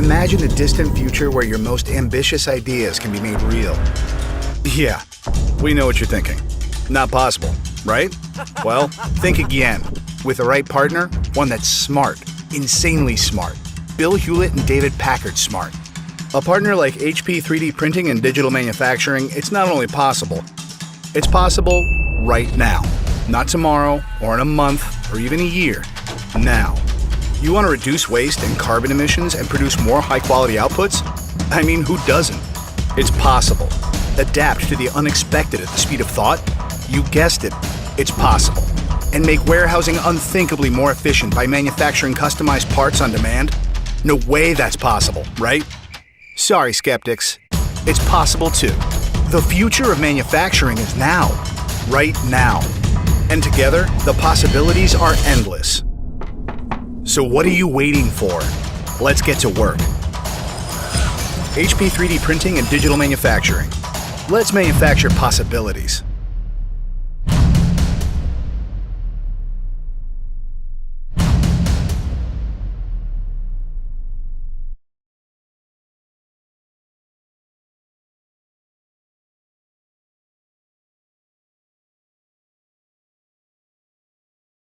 Imagine a distant future where your most ambitious ideas can be made real. Yeah, we know what you're thinking. Not possible, right? Well, think again. With the right partner, one that's smart, insanely smart. Bill Hewlett and David Packard smart. A partner like HP 3D Printing and Digital Manufacturing, it's not only possible, it's possible right now. Not tomorrow, or in a month, or even a year. Now. You want to reduce waste and carbon emissions and produce more high-quality outputs? I mean, who doesn't? It's possible. Adapt to the unexpected at the speed of thought? You guessed it, it's possible. And make warehousing unthinkably more efficient by manufacturing customized parts on demand? No way that's possible, right? Sorry, skeptics. It's possible too. The future of manufacturing is now. Right now. And together, the possibilities are endless. So what are you waiting for? Let's get to work. HP 3D Printing and Digital Manufacturing. Let's manufacture possibilities.